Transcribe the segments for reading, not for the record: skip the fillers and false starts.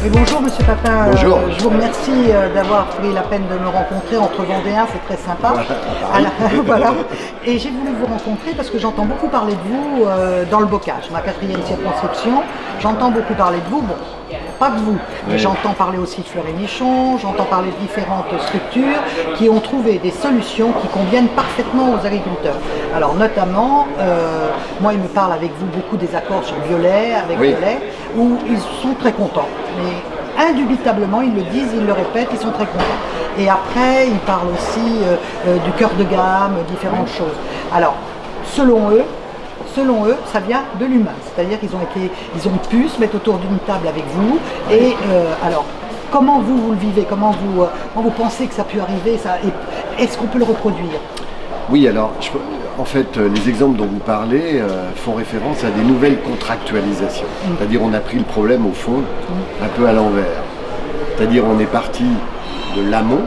Et bonjour Monsieur Papin. Bonjour. Je vous remercie d'avoir pris la peine de me rencontrer entre Vendéens, c'est très sympa. Voilà. Et j'ai voulu vous rencontrer parce que j'entends beaucoup parler de vous dans le bocage, ma 4e circonscription. J'entends beaucoup parler de vous, bon, pas de vous, mais j'entends parler aussi de Fleury-Michon, j'entends parler de différentes structures qui ont trouvé des solutions qui conviennent parfaitement aux agriculteurs. Alors notamment, moi il me parle avec vous beaucoup des accords sur Violet, avec Violet, où ils sont très contents. Mais indubitablement, ils le disent, ils le répètent, ils sont très contents. Et après, ils parlent aussi du cœur de gamme, différentes choses. Alors, selon eux, ça vient de l'humain. C'est-à-dire qu'ils ont pu se mettre autour d'une table avec vous. Et alors, comment vous le vivez? Comment vous pensez que ça a pu arriver? Est-ce qu'on peut le reproduire? Oui, alors, en fait, les exemples dont vous parlez font référence à des nouvelles contractualisations. C'est-à-dire, on a pris le problème au fond, un peu à l'envers. C'est-à-dire, on est parti de l'amont,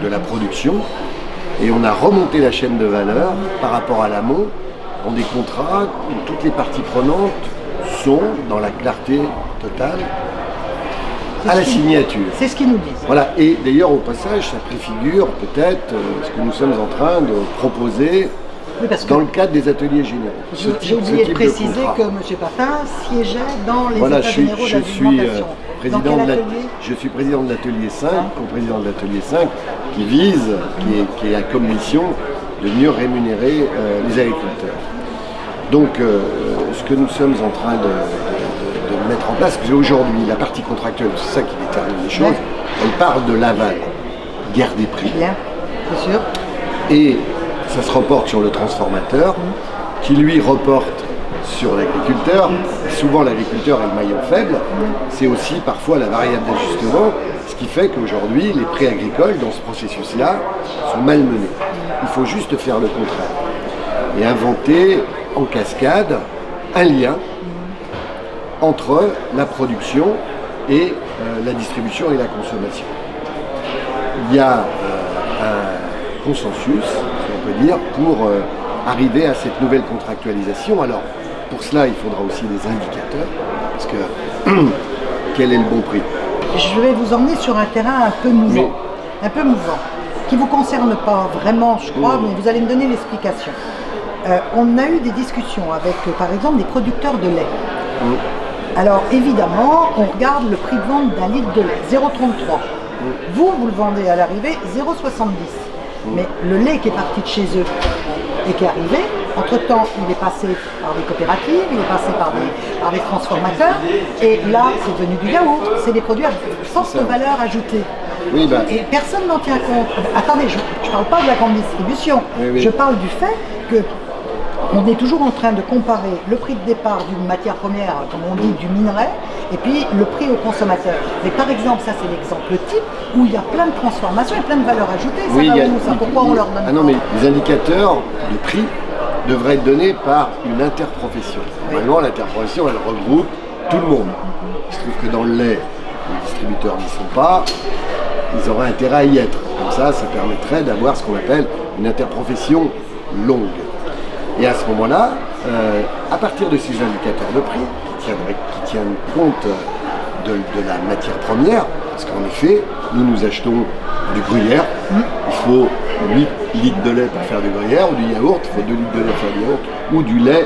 de la production, et on a remonté la chaîne de valeur par rapport à l'amont, dans des contrats où toutes les parties prenantes sont dans la clarté totale à la signature. C'est ce qu'ils nous disent. Voilà, et d'ailleurs au passage, ça préfigure peut-être ce que nous sommes en train de proposer dans le cadre des ateliers généraux. J'ai oublié de préciser que M. Papin siégeait dans les états généraux de l'alimentation. Je suis président de l'atelier 5, co-président de l'atelier 5, qui vise, qui a comme mission de mieux rémunérer les agriculteurs. Donc, ce que nous sommes en train de mettre en place, parce qu'aujourd'hui, la partie contractuelle, c'est ça qui détermine les choses, elle part de l'aval, guerre des prix. Bien, c'est sûr. Et ça se reporte sur le transformateur, qui lui reporte sur l'agriculteur. Souvent, l'agriculteur est le maillon faible. C'est aussi parfois la variable d'ajustement, ce qui fait qu'aujourd'hui, les prix agricoles, dans ce processus-là, sont malmenés. Il faut juste faire le contraire et inventer en cascade un lien entre la production et la distribution et la consommation. Il y a un consensus, si on peut dire, pour arriver à cette nouvelle contractualisation. Alors, pour cela, il faudra aussi des indicateurs, parce que quel est le bon prix? Je vais vous emmener sur un terrain un peu mouvant, qui ne vous concerne pas vraiment, je crois, mais vous allez me donner l'explication. On a eu des discussions avec, par exemple, des producteurs de lait. Alors, évidemment, on regarde le prix de vente d'un litre de lait, 0,33. Vous le vendez à l'arrivée 0,70. Mais le lait qui est parti de chez eux et qui est arrivé, entre-temps, il est passé par des coopératives, il est passé par des transformateurs, et là, c'est devenu du yaourt. C'est des produits à forte valeur ajoutée. Et personne n'en tient compte. Attendez, je ne parle pas de la grande distribution, je parle du fait que on est toujours en train de comparer le prix de départ d'une matière première, comme on dit, du minerai, et puis le prix au consommateur. Mais par exemple, ça c'est l'exemple type où il y a plein de transformations et plein de valeurs ajoutées. Pourquoi on leur donne non, mais les indicateurs de prix devraient être donnés par une interprofession. Normalement, l'interprofession, elle regroupe tout le monde. Il se trouve que dans le lait, les distributeurs n'y sont pas, ils auraient intérêt à y être. Comme ça permettrait d'avoir ce qu'on appelle une interprofession longue. Et à ce moment-là, à partir de ces indicateurs de prix, qui tiennent compte de la matière première, parce qu'en effet, nous achetons du gruyère, il faut 8 litres de lait pour faire du gruyère, ou du yaourt, il faut 2 litres de lait pour faire du yaourt, ou du lait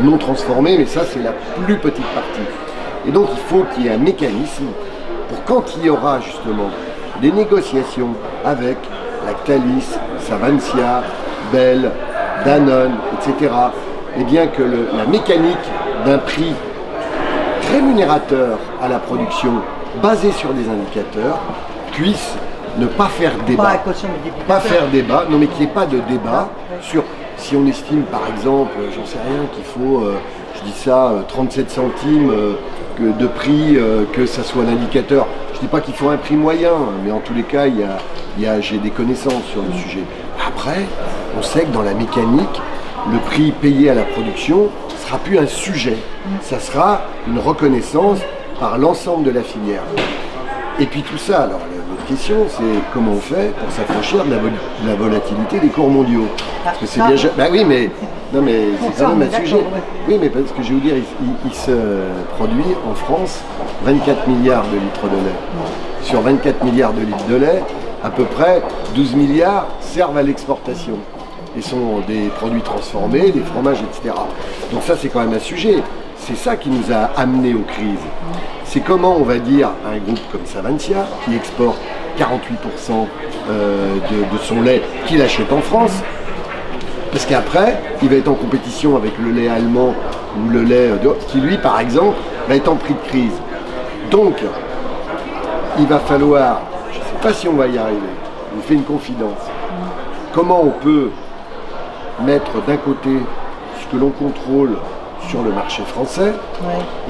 non transformé, mais ça c'est la plus petite partie. Et donc il faut qu'il y ait un mécanisme pour quand il y aura justement des négociations avec Lactalis, Savencia, Bell, Danone, etc., et bien que la mécanique d'un prix rémunérateur à la production basé sur des indicateurs puisse ne pas faire débat. Non mais qu'il n'y ait pas de débat sur si on estime par exemple, j'en sais rien, qu'il faut, 37 centimes de prix, que ça soit l'indicateur. Je ne dis pas qu'il faut un prix moyen, mais en tous les cas, j'ai des connaissances sur le sujet. Après, on sait que dans la mécanique, le prix payé à la production ne sera plus un sujet. Ça sera une reconnaissance par l'ensemble de la filière. Et puis tout ça, alors le autre question, c'est comment on fait pour s'affranchir de la volatilité des cours mondiaux. Parce que c'est bien... Bah oui, mais... Non mais c'est quand même un sujet. Oui, mais parce que je vais vous dire, il se produit en France 24 milliards de litres de lait. Sur 24 milliards de litres de lait, à peu près 12 milliards servent à l'exportation. Et sont des produits transformés, des fromages, etc. Donc ça, c'est quand même un sujet. C'est ça qui nous a amenés aux crises. C'est comment, on va dire, un groupe comme Savencia, qui exporte 48% de son lait qu'il achète en France, parce qu'après, il va être en compétition avec le lait allemand ou le lait qui, lui, par exemple, va être en prix de crise. Donc, il va falloir, je ne sais pas si on va y arriver, je vous fais une confidence, comment on peut mettre d'un côté ce que l'on contrôle sur le marché français,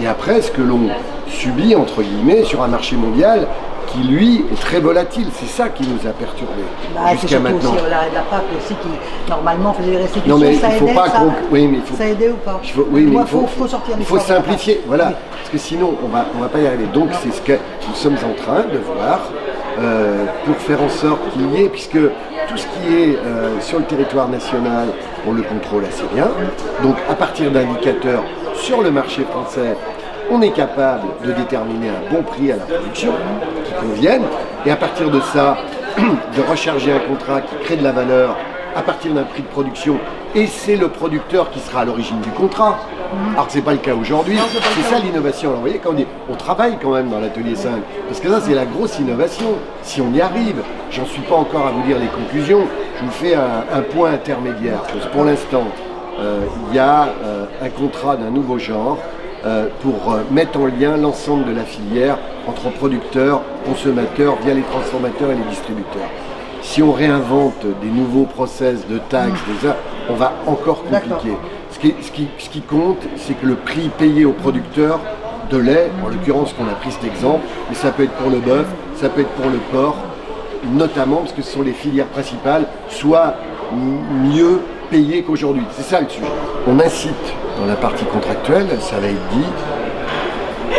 et après ce que l'on subit, entre guillemets, sur un marché mondial qui, lui, est très volatile. C'est ça qui nous a perturbés jusqu'à maintenant. Aussi l'arrêt de la PAC aussi, qui normalement faisait des restitutions, non, mais ça il faut aidait, pas oui, mais ça aidait ou pas? Il faut simplifier, voilà, parce que sinon on va pas y arriver. Donc c'est ce que nous sommes en train de voir pour faire en sorte qu'il y ait, puisque tout ce qui est sur le territoire national, on le contrôle assez bien. Donc à partir d'indicateurs sur le marché français, on est capable de déterminer un bon prix à la production qui convienne, et à partir de ça, de recharger un contrat qui crée de la valeur à partir d'un prix de production, et c'est le producteur qui sera à l'origine du contrat. Alors que ce n'est pas le cas aujourd'hui, c'est ça l'innovation. Alors vous voyez, quand on dit, on travaille quand même dans l'atelier 5, parce que ça c'est la grosse innovation. Si on y arrive, j'en suis pas encore à vous dire les conclusions, je vous fais un point intermédiaire. Pour l'instant, il y a un contrat d'un nouveau genre pour mettre en lien l'ensemble de la filière entre producteurs, consommateurs, via les transformateurs et les distributeurs. Si on réinvente des nouveaux process de taxes, on va encore compliquer. Ce qui compte, c'est que le prix payé aux producteurs de lait, en l'occurrence qu'on a pris cet exemple, mais ça peut être pour le bœuf, ça peut être pour le porc, notamment parce que ce sont les filières principales, soit mieux payées qu'aujourd'hui. C'est ça le sujet. On incite dans la partie contractuelle, ça va être dit,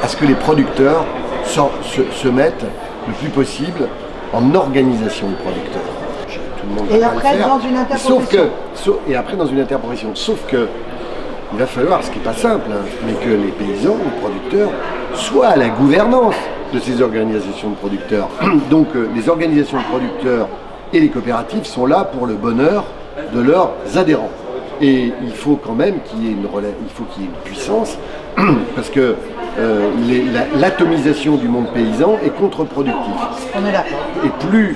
à ce que les producteurs se mettent le plus possible en organisation de producteurs. Tout le monde et après dans une interprofession. Et après dans une interprofession. Sauf que il va falloir, ce qui n'est pas simple, mais que les paysans, les producteurs, soient à la gouvernance de ces organisations de producteurs. Donc les organisations de producteurs et les coopératives sont là pour le bonheur de leurs adhérents. Et il faut quand même qu'il y ait une puissance, parce que l'atomisation du monde paysan est contre-productif. On est d'accord. Et plus...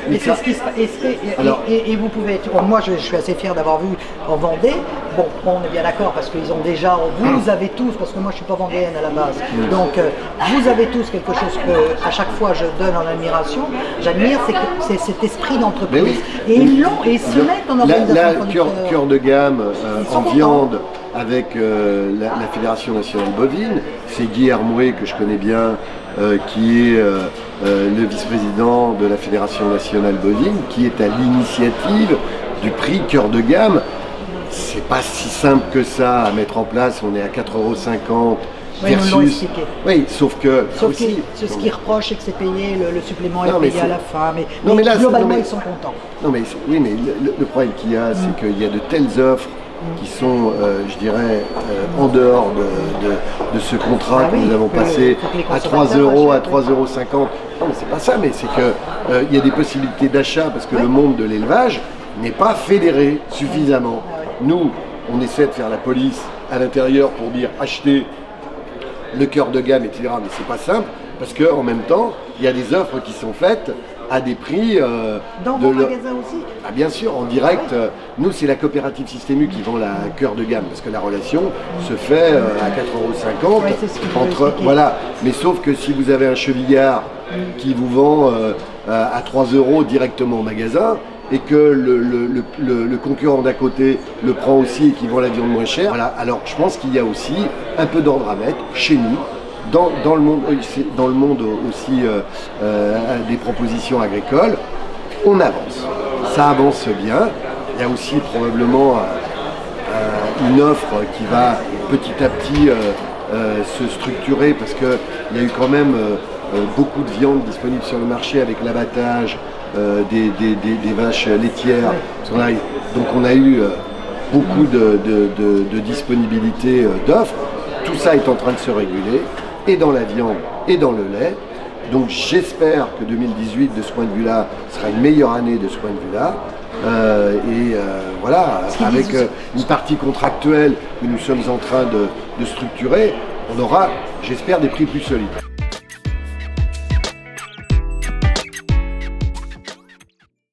Et vous pouvez être... Moi, je suis assez fier d'avoir vu en Vendée. Bon, on est bien d'accord, parce qu'ils ont déjà... Vous avez tous, parce que moi, je ne suis pas vendéenne à la base. Donc, vous avez tous quelque chose que, à chaque fois, je donne en admiration. J'admire, c'est cet esprit d'entreprise. Oui. Et ils se mettent en organisation de producteurs. Cœur de gamme en viande, avec la Fédération nationale bovine, c'est Guy Hermouet, que je connais bien, qui est le vice-président de la Fédération nationale bovine, qui est à l'initiative du prix cœur de gamme. C'est pas si simple que ça à mettre en place, on est à 4,50 € versus... Nous l'ont expliqué. Oui, sauf que... ce qu'ils reprochent, c'est que c'est payé, le supplément est payé à la fin, mais globalement, ils sont contents. Non, mais le problème qu'il y a, c'est qu'il y a de telles offres qui sont, je dirais, en dehors de ce contrat que nous avons passé à 3 €, à 3,50 €. Non, mais c'est pas ça, mais c'est qu'il y a des possibilités d'achat, parce que le monde de l'élevage n'est pas fédéré suffisamment. Nous, on essaie de faire la police à l'intérieur pour dire acheter le cœur de gamme, etc. Mais c'est pas simple, parce qu'en même temps, il y a des offres qui sont faites à des prix... Dans vos magasins aussi? Ah, bien sûr, en direct. Nous, c'est la coopérative Système U qui vend la cœur de gamme, parce que la relation se fait à 4,50 € entre... Voilà. Mais sauf que si vous avez un chevillard qui vous vend à 3 € directement au magasin, et que le concurrent d'à côté le prend aussi et qui vend la viande moins chère, voilà. Alors je pense qu'il y a aussi un peu d'ordre à mettre chez nous, dans le monde aussi des propositions agricoles. On avance, ça avance bien. Il y a aussi probablement une offre qui va petit à petit se structurer, parce qu'il y a eu quand même beaucoup de viande disponible sur le marché avec l'abattage des vaches laitières. Donc on a eu beaucoup de disponibilité d'offres. Tout ça est en train de se réguler, et dans la viande et dans le lait. Donc j'espère que 2018, de ce point de vue-là, sera une meilleure année de ce point de vue-là. Voilà, avec une partie contractuelle que nous sommes en train de structurer, on aura, j'espère, des prix plus solides.